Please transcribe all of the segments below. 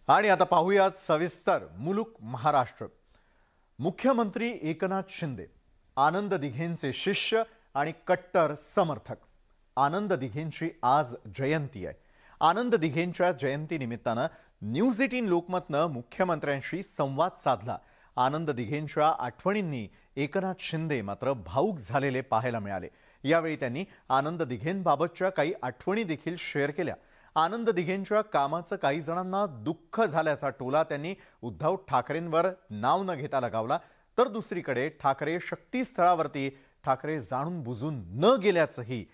आणि आता पाहूयात सविस्तर मुलुक महाराष्ट्र। मुख्यमंत्री एकनाथ शिंदे आनंद दिघेंचे शिष्य आणि कट्टर समर्थक। आनंद दिघेंची आज जयंती आहे। आनंद दिघेंच्या जयंती निमित्ताने न्यूज 18 लोकमतने मुख्यमंत्र्यांशी संवाद साधला। आनंद दिघेंच्या आठवणींनी एकनाथ शिंदे मात्र भावुक झालेले पाहायला मिळाले। यावेळी त्यांनी आनंद दिघेंबाबतच्या काही आठवणी देखील शेअर केल्या। आनंद दिघेंच्या कामाचं काही जणांना दुःख झाल्याचा टोला त्यांनी उद्धव ठाकरेंवर नाव न घेता लगावला, तर दुसरीकडे ठाकरे शक्तीस्थळावरती ठाकरे जाणून बुजून न गेल्याचंही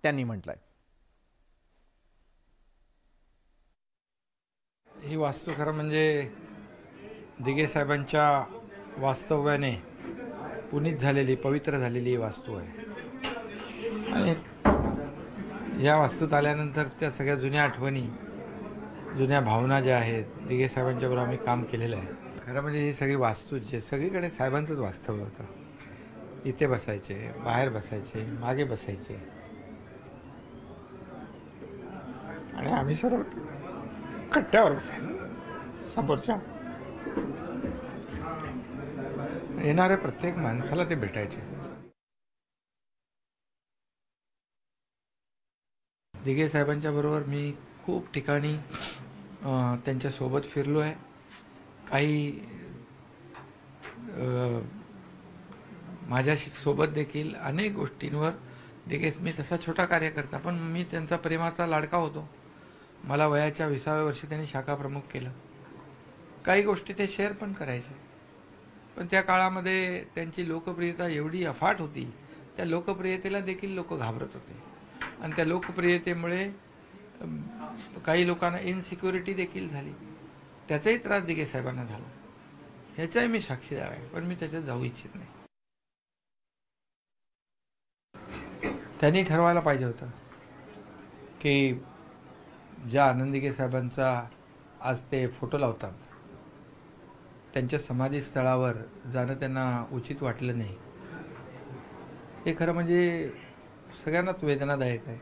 त्यांनी म्हटलंय। ही वास्तू खरं म्हणजे दिघे साहेबांच्या वास्तव्याने पुनीत झालेली पवित्र झालेली वास्तू आहे आणि या वास्तूत आल्यानंतर त्या सगळ्या जुन्या आठवणी जुन्या भावना ज्या आहेत दिघे साहेबांच्या बरोबर आम्ही काम केलेलं आहे। खरं म्हणजे ही सगळी वास्तू जे सगळीकडे साहेबांचंच वास्तव्य होतं। इथे बसायचे, बाहेर बसायचे, मागे बसायचे आणि आम्ही सर्व कट्ट्यावर बसायचो समोरच्या। येणाऱ्या प्रत्येक माणसाला ते भेटायचे। दिघे साहेबांच्या बरोबर मी खूप ठिकाणी त्यांच्या सोबत फिरलो आहे। काही माझ्या सोबत देखील अनेक गोष्टींवर दिघे, मी तसा छोटा कार्यकर्ता पण मी त्यांचा प्रेमाचा लाडका होतो। मला वयाच्या 20व्या वर्षी त्यांनी शाखा प्रमुख केलं। काही गोष्टी ते शेअर पण करायचे, पण त्या काळामध्ये त्यांची लोकप्रियता एवढी अफाट होती, त्या लोकप्रियतेला देखील लोक घाबरत होते आणि त्या लोकप्रियतेमुळे काही लोकांना इनसिक्युरिटी देखील झाली। त्याचाही त्रास दिघे साहेबांना झाला, ह्याचाही मी साक्षीदार आहे, पण मी त्याच्यात जाऊ इच्छित नाही। त्यांनी ठरवायला पाहिजे होतं की ज्या आनंद दिघे साहेबांचा आज ते फोटो लावतात त्यांच्या समाधी स्थळावर जाणं त्यांना उचित वाटलं नाही। हे खरं म्हणजे सगळ्यांनाच वेदनादायक आहे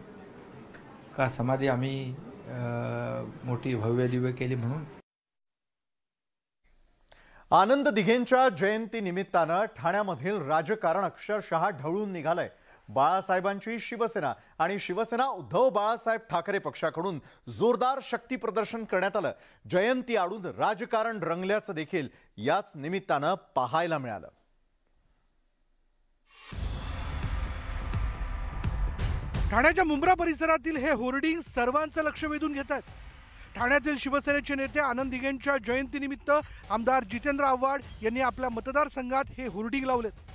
का समाधी आम्ही मोठी भव्य दिव्य केली म्हणून। आनंद दिघेंच्या जयंती निमित्ताने ठाण्यामधील राजकारण अक्षरशः ढवळून निघालंय। बाळासाहेबांची शिवसेना आणि शिवसेना उद्धव बाळासाहेब ठाकरे पक्षाकडून जोरदार शक्ती प्रदर्शन करण्यात आलं। जयंती आडून राजकारण रंगल्याचं देखील याच निमित्ताने पाहायला मिळालं। ठाण्याच्या मुंब्रा परिसरातील हे होर्डिंग सर्वांचं लक्ष वेधून घेत आहेत। ठाण्यातील शिवसेनेचे नेते आनंद दिघेंच्या जयंतीनिमित्त आमदार जितेंद्र आव्हाड यांनी आपल्या मतदारसंघात हे होर्डिंग लावलेत।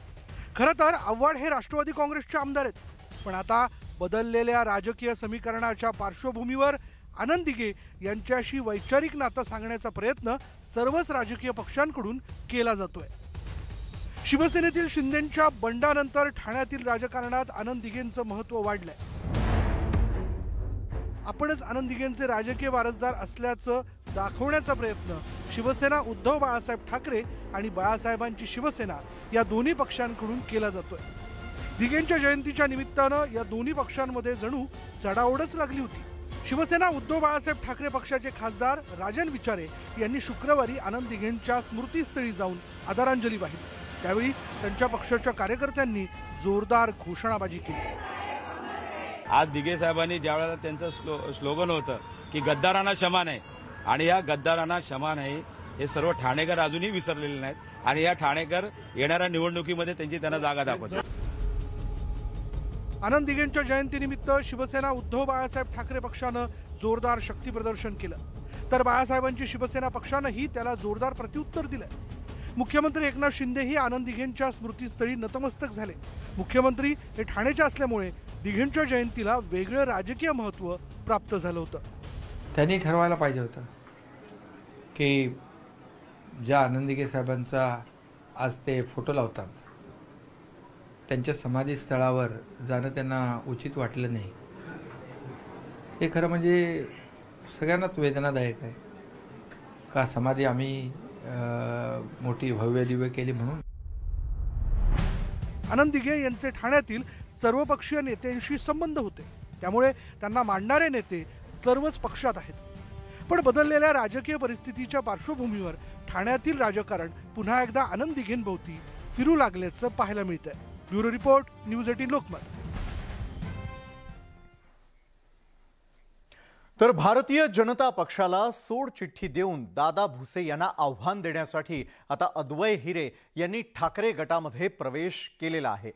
खरं तर आव्हाड हे राष्ट्रवादी काँग्रेसचे आमदार आहेत, पण आता बदललेल्या राजकीय समीकरणाच्या पार्श्वभूमीवर आनंद दिघे यांच्याशी वैचारिक नातं सांगण्याचा प्रयत्न सर्वच राजकीय पक्षांकडून केला जातोय। शिवसेनेतील शिंदेंच्या बंडानंतर ठाण्यातील राजकारणात आनंद दिघेंचं महत्त्व वाढलंय। आपणच आनंद दिघेंचे राजकीय वारसदार असल्याचं दाखवण्याचा प्रयत्न शिवसेना उद्धव बाळासाहेब ठाकरे आणि बाळासाहेबांची शिवसेना या दोन्ही पक्षांकडून केला जातोय। दिघेंच्या जयंतीच्या निमित्तानं या दोन्ही पक्षांमध्ये जणू चढाओढच लागली होती। शिवसेना उद्धव बाळासाहेब ठाकरे पक्षाचे खासदार राजन विचारे यांनी शुक्रवारी आनंद दिघेंच्या स्मृतीस्थळी जाऊन आदरांजली वाहिली। त्यावेळी त्यांच्या पक्षाच्या कार्यकर्त्यांनी जोरदार घोषणाबाजी केली। आज दिघे साहेबांनी ज्यावेळेला त्यांचं स्लोगन होतं की गद्दारांना क्षमा नाही, आणि या गद्दारांना क्षमा नाही हे सर्व ठाणेकर अजूनही विसरलेले नाहीत आणि या ठाणेकर येणाऱ्या निवडणुकीमध्ये त्यांना जागा दाखवतात। आनंद दिघेंच्या जयंतीनिमित्त शिवसेना उद्धव बाळासाहेब ठाकरे पक्षानं जोरदार शक्ती प्रदर्शन केलं, तर बाळासाहेबांची शिवसेना पक्षानंही त्याला जोरदार प्रत्युत्तर दिलं। मुख्यमंत्री एकनाथ शिंदेही आनंद दिघेंच्या स्मृतीस्थळी नतमस्तक झाले। मुख्यमंत्री हे ठाण्याचे असल्यामुळे दिघेंच्या जयंतीला वेगळं राजकीय महत्त्व प्राप्त झालं होतं। त्यांनी ठरवायला पाहिजे होतं की ज्या आनंद दिघे साहेबांचा आज ते फोटो लावतात त्यांच्या समाधी स्थळावर जाणं त्यांना उचित वाटलं नाही। हे खरं म्हणजे सगळ्यांनाच वेदनादायक आहे का समाधी आम्ही मोठी भव्य दिव्य केली म्हणून। आनंद दिघे यांचे ठाण्यातील सर्वपक्षीय नेत्यांशी संबंध होते, त्यामुळे त्यांना मांडणारे नेते सर्वच पक्षात आहेत। पण बदललेल्या राजकीय परिस्थितीच्या पार्श्वभूमीवर ठाण्यातील राजकारण पुन्हा एकदा आनंद दिघेंभोवती फिरू लागल्याचं पाहायला मिळतंय. Bureau report, news 18 Lokmat. तर भारतीय जनता पक्षाला सोड चिठ्ठी देऊन दादा भुसे यांना आव्हान देण्यासाठी आता अद्वय हिरे यांनी ठाकरे गटामध्ये प्रवेश केलेला आहे.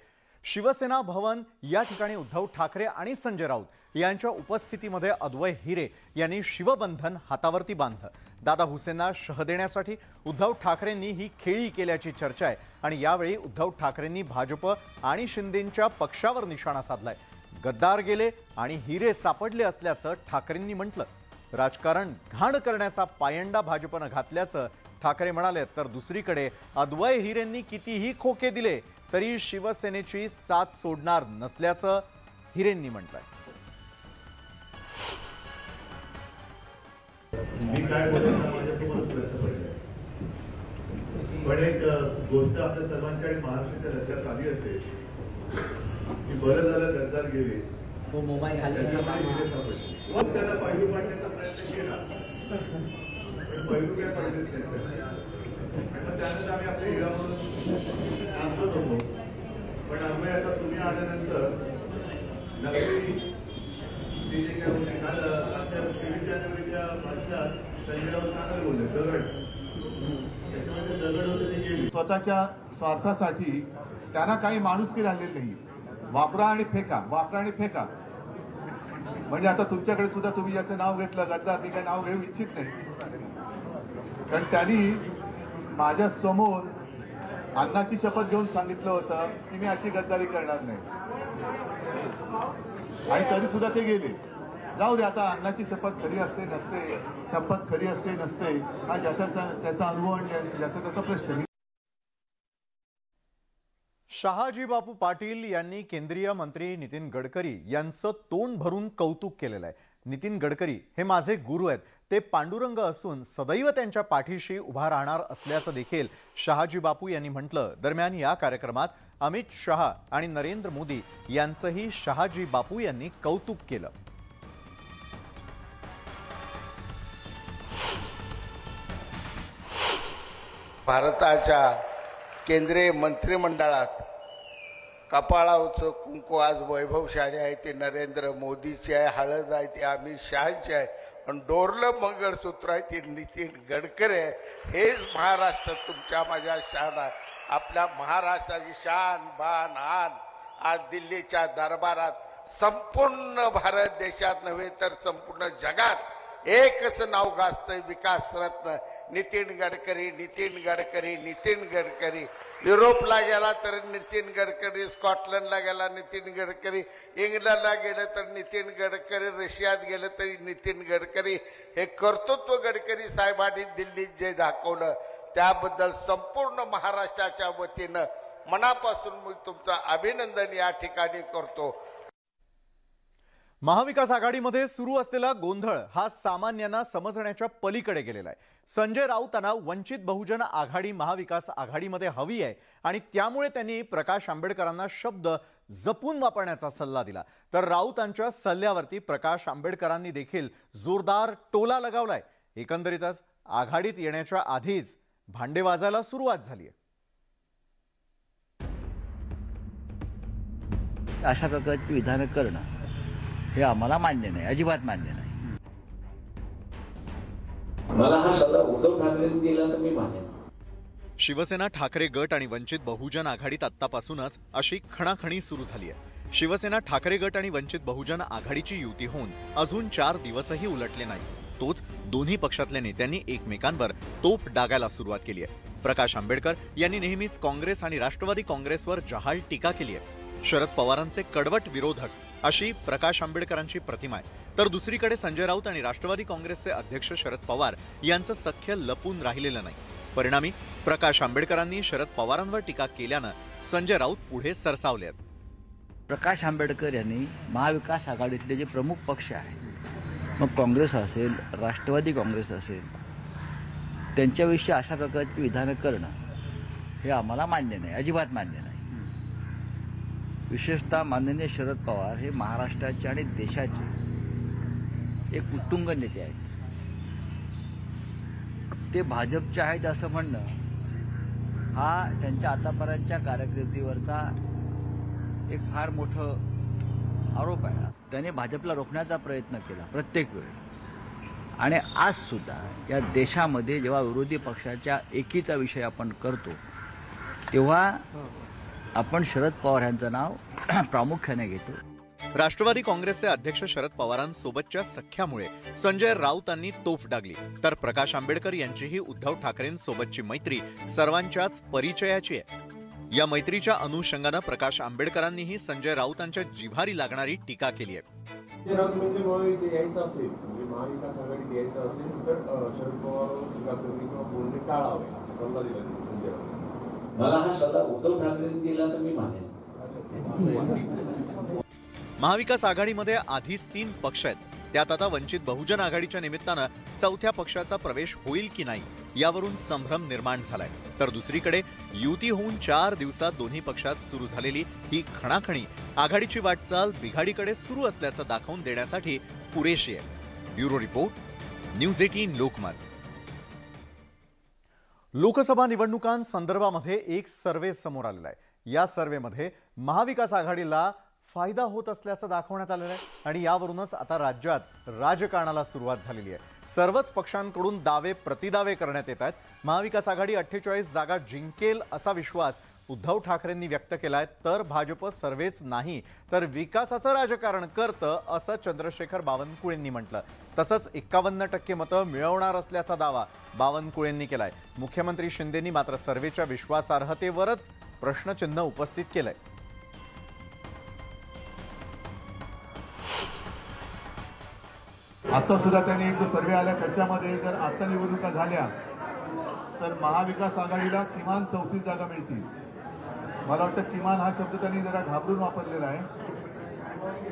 शिवसेना भवन या ठिकाणी उद्धव ठाकरे आणि संजय राऊत यांच्या उपस्थितीमध्ये अद्वय हिरे यांनी शिवबंधन हातावरती बांधलं. दादा भुसेंना शह देण्यासाठी उद्धव ठाकरेंनी ही खेळी केल्याची चर्चा आहे आणि यावेळी उद्धव ठाकरेंनी भाजप आणि शिंदेंच्या पक्षावर निशाणा साधलाय. गद्दार गेले आणि हिरे सापडले असल्याचं ठाकरेंनी म्हटलं. राजकारण घाण करण्याचा पायंडा भाजपनं घातल्याचं ठाकरे म्हणाले. तर दुसरीकडे अद्वय हिरेंनी कितीही खोके दिले तरी शिवसेनेची साथ सोडणार नसल्याचं हिरेंनी म्हटलंय. मी काय बोलतो माझ्यासमोरच प्रश्न पडलाय, पण एक गोष्ट आपल्या सर्वांच्या आणि महाराष्ट्राच्या लक्षात आली असेल की बरं झालं गद्दार गेले, त्याला पैलू पाडण्याचा प्रयत्न केला पण पैलू काय पाहिजेच नाही. आणि मग त्यानंतर आम्ही आपल्या हिरा म्हणून नाचत होतो. पण आम्ही आता तुम्ही आल्यानंतर नगरी ते जे काय होते काल आजच्या 23 जानेवारीच्या भाषणात संजय राऊत चांगले बोलले, दगड त्याच्यामध्ये दगड होते ते गेले. स्वतःच्या स्वार्थासाठी त्यांना काही माणुसकी राहिलेली नाही. वापरा आणि फेका, वापरा आणि फेका. म्हणजे आता तुमच्याकडे सुद्धा तुम्ही याचं नाव घेतलं गद्दार, मी काही नाव घेऊ इच्छित नाही. कारण त्यांनी माझ्या समोर अन्नाची शपथ घेऊन सांगितलं होतं की मी अशी गद्दारी करणार नाही आणि तरी सुद्धा ते गेले. जाऊ दे, आता अन्नाची शपथ खरी असते नसते, शपथ खरी असते नसते हा त्याचा अनुभव आणि ज्याचा त्याचा प्रश्न. शहाजी बापू पाटील यांनी केंद्रीय मंत्री नितीन गडकरी यांचं तोंड भरून कौतुक केलेलं आहे. नितीन गडकरी हे माझे गुरु आहेत, ते पांडुरंग असून सदैव त्यांच्या पाठीशी उभा राहणार असल्याचं देखील शहाजी बापू यांनी म्हटलं. दरम्यान या कार्यक्रमात अमित शहा आणि नरेंद्र मोदी यांचंही शहाजी बापू यांनी कौतुक केलं. भारताच्या केंद्रीय मंत्रिमंडळात कपाळावरचं कुंकू आज वैभवशाली आहे ते नरेंद्र मोदीचे आहे, हळद आहे ते अमित शहाचे आहे आणि डोरलं मंगळसूत्र आहे ते नितीन गडकरी आहे. हेच महाराष्ट्र तुमच्या माझ्या शान आहे. आपल्या महाराष्ट्राची शान बान आन आज दिल्लीच्या दरबारात संपूर्ण भारत देशात नव्हे तर संपूर्ण जगात एकच नाव गाजतंय, विकास रत्न नितीन गडकरी. नितीन गडकरी, नितीन गडकरी. युरोपला गेला तर नितीन गडकरी, स्कॉटलंडला गेला नितीन गडकरी, इंग्लंडला गेलं तर नितीन गडकरी, रशियात गेलं तरी नितीन गडकरी. हे कर्तृत्व गडकरी साहेबांनी दिल्लीत जे दाखवलं त्याबद्दल संपूर्ण महाराष्ट्राच्या वतीनं मनापासून मी तुमचं अभिनंदन या ठिकाणी करतो. महाविकास आघाडीमध्ये सुरू असलेला गोंधळ हा सामान्यांना समजण्याच्या पलीकडे गेलेला आहे. संजय राऊतांना वंचित बहुजन आघाडी महाविकास आघाडीमध्ये हवी आहे आणि त्यामुळे त्यांनी प्रकाश आंबेडकरांना शब्द जपून वापरण्याचा सल्ला दिला. तर राऊतांच्या सल्ल्यावरती प्रकाश आंबेडकरांनी देखील जोरदार टोला लगावलाय. एकंदरीतच आघाडीत येण्याच्या आधीच भांडे वाजायला सुरुवात झाली आहे. अशा प्रकारची विधानं करणं हे आम्हाला मान्य नाही, अजिबात मान्य नाही. मला हा सल्ला उद्धव ठाकरेंनी दिला तर मी मानेन. शिवसेना ठाकरे गट आणि वंचित बहुजन आघाडीत आत्तापासूनच अशी खणाखणी सुरू झाली आहे. शिवसेना ठाकरे गट आणि वंचित बहुजन आघाडीची युती होऊन अजून 4 दिवसही उलटले नाही, तोच दोन्ही पक्षातल्या नेत्यांनी एकमेकांवर तोफ डागायला सुरुवात केली आहे. प्रकाश आंबेडकर यांनी नेहमीच काँग्रेस आणि राष्ट्रवादी काँग्रेसवर जहाल टीका केली आहे. शरद पवारांचे कडवट विरोधक अशी प्रकाश आंबेडकरांची प्रतिमा आहे. तर दुसरीकडे संजय राऊत आणि राष्ट्रवादी काँग्रेसचे अध्यक्ष शरद पवार यांचं सख्य लपून राहिलेलं नाही. परिणामी प्रकाश आंबेडकरांनी शरद पवारांवर टीका केल्यानं संजय राऊत पुढे सरसावले आहेत. प्रकाश आंबेडकर यांनी महाविकास आघाडीतले जे प्रमुख पक्ष आहेत, मग काँग्रेस असेल, राष्ट्रवादी काँग्रेस असेल, त्यांच्याविषयी अशा प्रकारची विधानं करणं हे आम्हाला मान्य नाही, अजिबात मान्य नाही. विशेषतः माननीय शरद पवार हे महाराष्ट्राचे आणि देशाचे एक उत्तुंग नेते आहेत. ते भाजपचे आहेत असं म्हणणं हा त्यांच्या आतापर्यंतच्या कारकिर्दीवरचा एक फार मोठं आरोप आहे. त्याने भाजपला रोखण्याचा प्रयत्न केला प्रत्येक वेळी, आणि आज सुद्धा या देशामध्ये जेव्हा विरोधी पक्षाच्या एकीचा विषय आपण करतो तेव्हा आपण शरद पवार यांचं नाव प्रामुख्याने घेतो. राष्ट्रवादी काँग्रेसचे अध्यक्ष शरद पवारांसोबतच्या सख्यामुळे संजय राऊतांनी तोफ डागली, तर प्रकाश आंबेडकर यांचीही उद्धव ठाकरेंसोबतची मैत्री सर्वांच्याच परिचयाची आहे. या मैत्रीच्या अनुषंगानं प्रकाश आंबेडकरांनीही संजय राऊतांच्या जिव्हारी लागणारी टीका केली आहे. यायचं असेल म्हणजे महाविकास आघाडीत यायचं असेल तर शरद पवार किंवा बोलणे टाळावे असा सल्ला दिला संजय राऊत. मला हा सल्ला उद्धव ठाकरेंनी दिला तर मी मानेन. महाविकास आघाडीमध्ये आधीच 3 पक्ष आहेत, त्यात आता वंचित बहुजन आघाडीच्या निमित्तानं चौथ्या पक्षाचा प्रवेश होईल की नाही यावरून संभ्रम निर्माण झालाय. तर दुसरीकडे युती होऊन 4 दिवसात दोन्ही पक्षात सुरू झालेली ही खणाखणी आघाडीची वाटचाल बिघाडीकडे सुरू असल्याचं दाखवून देण्यासाठी पुरेशी आहे. Bureau report, news 18 Lokmat. Lok Sabha निवडणुकांसंदर्भामध्ये एक सर्व्हे समोर आलेला आहे. या सर्व्हेमध्ये महाविकास आघाडीला फायदा होत असल्याचं दाखवण्यात आलेलं आहे आणि यावरूनच आता राज्यात राजकारणाला सुरुवात झालेली आहे. सर्वच पक्षांकडून दावे प्रतिदावे करण्यात येत आहेत. महाविकास आघाडी 48 जागा जिंकेल असा विश्वास उद्धव ठाकरेंनी व्यक्त केलाय, तर भाजप सर्वेच नाही तर विकासाचं राजकारण करतं असं चंद्रशेखर बावनकुळेंनी म्हटलं. तसंच 51% मतं मिळवणार असल्याचा दावा बावनकुळेंनी केलाय. मुख्यमंत्री शिंदेंनी मात्र सर्व्हेच्या विश्वासार्हतेवरच प्रश्नचिन्ह उपस्थित केलंय. आता सुद्धा त्यांनी एक जो सर्वे आला त्याच्यामध्ये जर आता निवडणुका झाल्या तर महाविकास आघाडीला किमान 34 जागा मिळतील. मला वाटतं किमान हा शब्द त्यांनी जरा घाबरून वापरलेला आहे,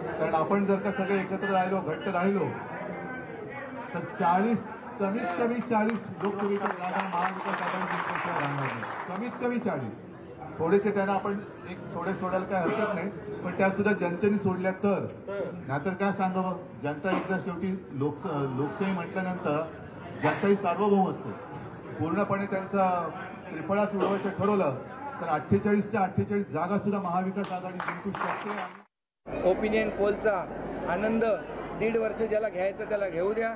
कारण आपण जर का सगळे एकत्र राहिलो, घट्ट राहिलो तर 40 कमीत कमी 40 लोकसभेच्या जागा महाविकास आघाडी जिंकण्याशिवाय राहणार नाही. कमीत कमी 40. थोडेसे त्यांना आपण एक थोडे सोडायला काय हरकत नाही, पण त्यात सुद्धा जनतेने सोडल्या तर नाहीतर काय सांगावं. जनता एकदा शेवटी लोकशाही म्हटल्यानंतर जनता ही सार्वभौम असते. पूर्णपणे त्यांचा त्रिफळाच उडवायचं ठरवलं तर 48च्या 48 जागा सुद्धा महाविकास आघाडी जिंकू शकते. ओपिनियन पोलचा आनंद 1.5 वर्ष ज्याला घ्यायचं त्याला घेऊ द्या.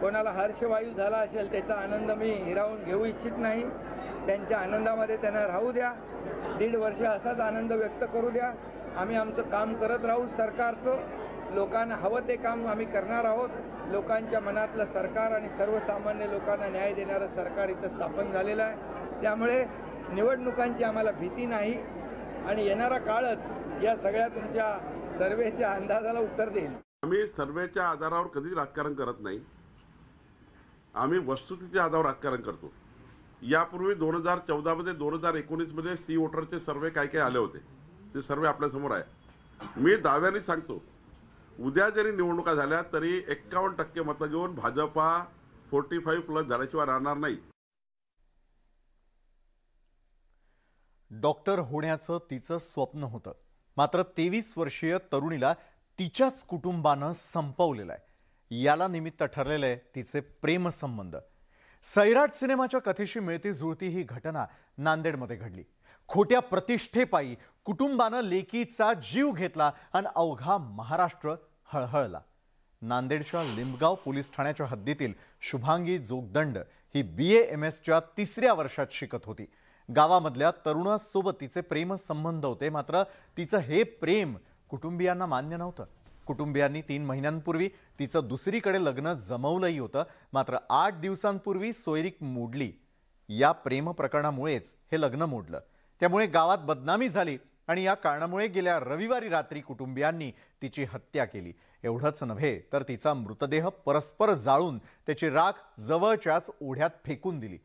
कोणाला हर्षवायू झाला असेल त्याचा आनंद मी हिरावून घेऊ इच्छित नाही. त्यांच्या आनंदामध्ये त्यांना राहू द्या. 1.5 वर्ष असाच आनंद व्यक्त करू द्या. आम्ही आमचं काम करत राहू. सरकारचं लोकांना हवं ते काम आम्ही करणार आहोत. लोकांच्या मनातलं सरकार आणि सर्वसामान्य लोकांना न्याय देणारं सरकार इथं स्थापन झालेलं आहे. त्यामुळे निवडणुकांची आम्हाला भीती नाही आणि येणारा काळच या सगळ्या तुमच्या सर्वेच्या अंदाजाला उत्तर देईल. आम्ही सर्वेच्या आधारावर कधीच राजकारण करत नाही. आम्ही वस्तुस्थितीच्या आधारावर राजकारण करतो. यापूर्वी 2014 मध्ये 2019 मध्ये सी वोटरचे सर्वे काय काय आले होते ते सर्वे आपल्यासमोर आहे. मी दाव्याने सांगतो, उद्या जरी निवडणुका झाल्या तरी 51% मतं घेऊन भाजपा 45+ झाल्याशिवाय राहणार नाही. डॉक्टर होण्याचं तिचं स्वप्न होतं, मात्र 23 वर्षीय तरुणीला तिच्याच कुटुंबानं संपवलेलं आहे. याला निमित्त ठरलेले तिचे प्रेमसंबंध. सैराट सिनेमाच्या कथेशी मिळती जुळती ही घटना नांदेडमध्ये घडली. खोट्या प्रतिष्ठेपायी कुटुंबानं लेकीचा जीव घेतला आणि अवघा महाराष्ट्र हळहळला. नांदेडच्या लिंबगाव पोलीस ठाण्याच्या हद्दीतील शुभांगी जोगदंड ही BA-MS च्या 3ऱ्या वर्षात शिकत होती. गावामधल्या तरुणासोबत तिचे प्रेमसंबंध होते, मात्र तिचं हे प्रेम कुटुंबियांना मान्य नव्हतं. कुटुंबियांनी 3 महिन्यांपूर्वी तिचं दुसरीकडे लग्न जमवलंही होतं, मात्र 8 दिवसांपूर्वी सोयरीक मोडली. या प्रेम प्रकरणामुळेच हे लग्न मोडलं. त्यामुळे गावात बदनामी झाली आणि या कारणामुळे गेल्या रविवारी रात्री कुटुंबियांनी तिची हत्या केली. एवढंच नव्हे तर तिचा मृतदेह परस्पर जाळून त्याची राख जवळच्याच ओढ्यात फेकून दिली.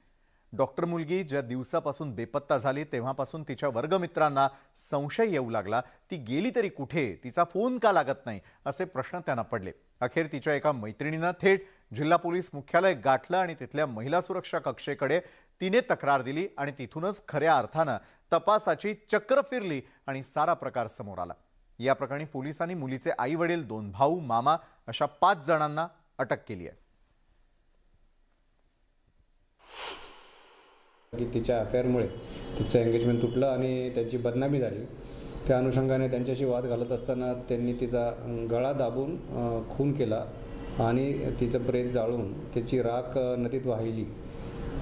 डॉक्टर मुलगी ज्या दिवसापासून बेपत्ता झाली तेव्हापासून तिच्या वर्गमित्रांना संशय येऊ लागला. ती गेली तरी कुठे, तिचा फोन का लागत नाही असे प्रश्न त्यांना पडले. अखेर तिच्या एका मैत्रिणीनं थेट जिल्हा पोलीस मुख्यालय गाठलं आणि तिथल्या महिला सुरक्षा कक्षेकडे तिने तक्रार दिली आणि तिथूनच खऱ्या अर्थानं तपासाची चक्र फिरली आणि सारा प्रकार समोर आला. या प्रकरणी पोलिसांनी मुलीचे आई वडील, 2 भाऊ, मामा अशा 5 जणांना अटक केली आहे. की तिच्या अफेअरमुळे तिचं एंगेजमेंट तुटलं आणि त्यांची बदनामी झाली. त्या अनुषंगाने त्यांच्याशी वाद घालत असताना त्यांनी तिचा गळा दाबून खून केला आणि तिचं प्रेत जाळून त्याची राख नदीत वाहिली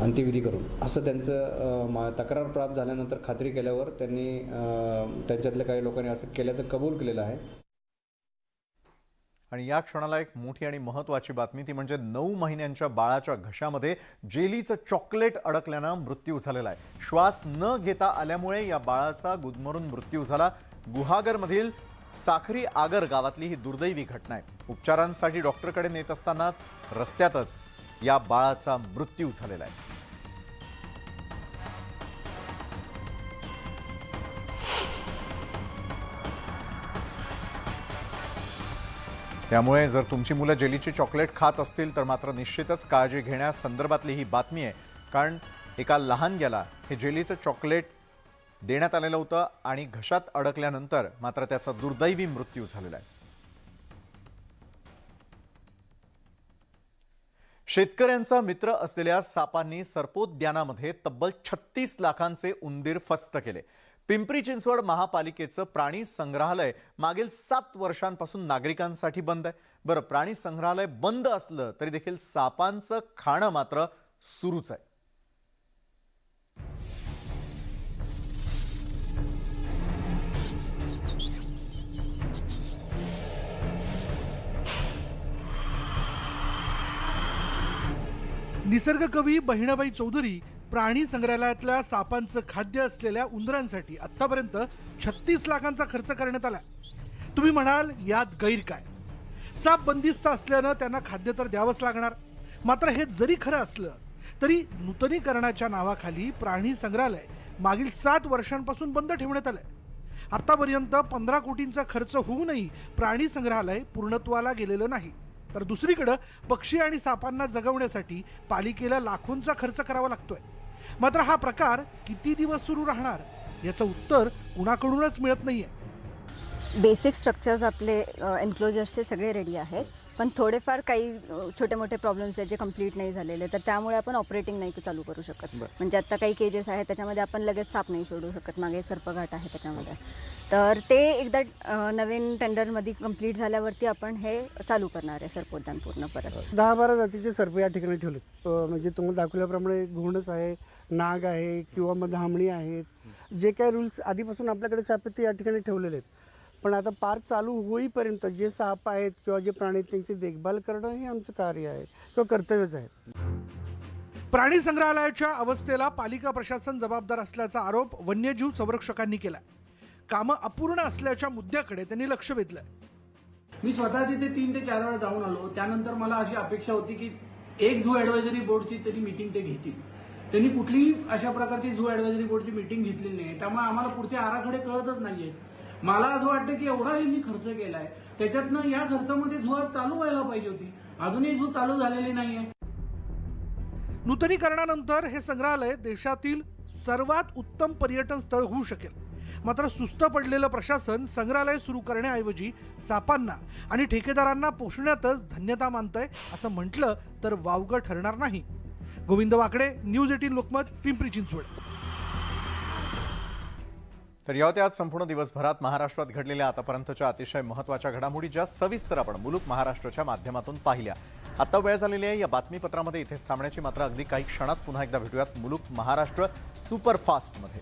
अंत्यविधी करून, असं त्यांचं तक्रार प्राप्त झाल्यानंतर खात्री केल्यावर त्यांनी त्यांच्यातल्या काही लोकांनी असं केल्याचं कबूल केलेलं आहे. आणि या क्षणाला एक मोठी आणि महत्त्वाची बातमी, ती म्हणजे 9 महिन्यांच्या बाळाच्या घशामध्ये जेलीचं चॉकलेट अडकल्यानं मृत्यू झालेला आहे. श्वास न घेता आल्यामुळे या बाळाचा गुदमरून मृत्यू झाला. गुहागरमधील साखरी आगर गावातली ही दुर्दैवी घटना आहे. उपचारांसाठी डॉक्टरकडे नेत असतानाच रस्त्यातच या बाळाचा मृत्यू झालेला आहे. त्यामुळे जर तुमची मुलं जेलीची चॉकलेट खात असतील तर मात्र निश्चितच काळजी घेण्यासंदर्भातली ही बातमी आहे. कारण एका लहानग्याला हे जेलीचं चॉकलेट देण्यात आलेलं होतं आणि घशात अडकल्यानंतर मात्र त्याचा दुर्दैवी मृत्यू झालेला आहे. शेतकऱ्यांचा मित्र असलेल्या सापांनी सर्पोद्यानामध्ये तब्बल 36 लाखांचे उंदीर फस्त केले. पिंपरी चिंचवड महापालिकेचं प्राणी संग्रहालय मागील 7 वर्षांपासून नागरिकांसाठी बंद आहे. बरं, प्राणी संग्रहालय बंद असलं तरी देखील सापांचं खाणं मात्र सुरूच आहे. निसर्गकवी बहिणाबाई चौधरी प्राणी संग्रहालयातल्या सापांचं खाद्य असलेल्या उंदरांसाठी आतापर्यंत 36 लाखांचा खर्च करण्यात आला. तुम्ही म्हणाल यात गैर काय? साप बंदिस्त असल्यानं त्यांना खाद्य तर द्यावंच लागणार. मात्र हे जरी खरं असलं तरी नूतनीकरणाच्या नावाखाली प्राणी संग्रहालय मागील 7 वर्षांपासून बंद ठेवण्यात आलंय. आतापर्यंत 15 कोटींचा खर्च होऊनही प्राणी संग्रहालय पूर्णत्वाला गेलेलं नाही. तर दुसरीकडे पक्षी आणि सापांना जगवण्यासाठी पालिकेला लाखोंचा खर्च करावा लागतोय. मात्र हा प्रकार किती दिवस सुरू राहणार याचं उत्तर कुणाकडूनच मिळत नाहीये. बेसिक स्ट्रक्चर्स आपले एन्क्लोजर्सचे सगळे रेडी आहेत, पण थोडेफार काही छोटे मोठे प्रॉब्लेम्स आहेत जे कंप्लीट नाही झालेले, तर त्यामुळे आपण ऑपरेटिंग नाही चालू करू शकत. म्हणजे आता काही केजेस आहेत त्याच्यामध्ये आपण लगेच साप नाही सोडू शकत, मागे सर्पघाट आहे त्याच्यामध्ये. तर ते एकदा नवीन टेंडरमध्ये कंप्लीट झाल्यावरती आपण हे चालू करणार आहे सर्पोद्यान पूर्ण परत. 10-12 जातीचे सर्प या ठिकाणी ठेवले. म्हणजे तुम्हाला दाखवल्याप्रमाणे घोणस आहे, नाग आहे किंवा मग धामणी आहेत. जे काही रूल्स आधीपासून आपल्याकडे साप ते या ठिकाणी ठेवलेले आहेत. पण आता पार्क चालू होईपर्यंत जे साप आहेत किंवा जे प्राणी आहेत त्यांची देखभाल करणं हे आमचं कार्य आहे किंवा कर्तव्यच आहे. प्राणी संग्रहालयाच्या अवस्थेला पालिका प्रशासन जबाबदार असल्याचा आरोप वन्यजीव संरक्षकांनी केला. कामं अपूर्ण असल्याच्या मुद्द्याकडे त्यांनी लक्ष वेधलंय. मी स्वतः तिथे 3 ते 4 वेळा जाऊन आलो. त्यानंतर मला अशी अपेक्षा होती की एक झू ॲडवायझरी बोर्डची तरी मीटिंग ते घेतील. त्यांनी कुठलीही अशा प्रकारची झू ॲडवायझरी बोर्डची मीटिंग घेतलेली नाही. त्यामुळे आम्हाला पुढचे आराखडे कळतच नाहीये. मला असं वाटतं की एवढा यांनी खर्च केलाय, त्याच्यातनं या खर्चामध्ये झू चालू व्हायला पाहिजे होती. अजूनही झू चालू झालेली नाहीये. नूतनीकरणानंतर हे संग्रहालय देशातील सर्वात उत्तम पर्यटन स्थळ होऊ शकेल. मात्र सुस्त पडलेलं प्रशासन संग्रहालय सुरू करण्याऐवजी सापांना आणि ठेकेदारांना पोषण्यातच धन्यता मानतंय असं म्हटलं तर वावगं ठरणार नाही. गोविंद वाकडे, न्यूज 18 लोकमत, पिंपरी चिंचवड. तर या होत्या आज संपूर्ण दिवसभरात महाराष्ट्रात घडलेल्या आतापर्यंतच्या अतिशय महत्त्वाच्या घडामोडी, ज्या सविस्तर आपण मुलुक महाराष्ट्राच्या माध्यमातून पाहिल्या. आता वेळ झालेली आहे या बातमीपत्रामध्ये इथेच थांबण्याची. मात्र अगदी काही क्षणात पुन्हा एकदा भेटूयात मुलुक महाराष्ट्र सुपरफास्टमध्ये.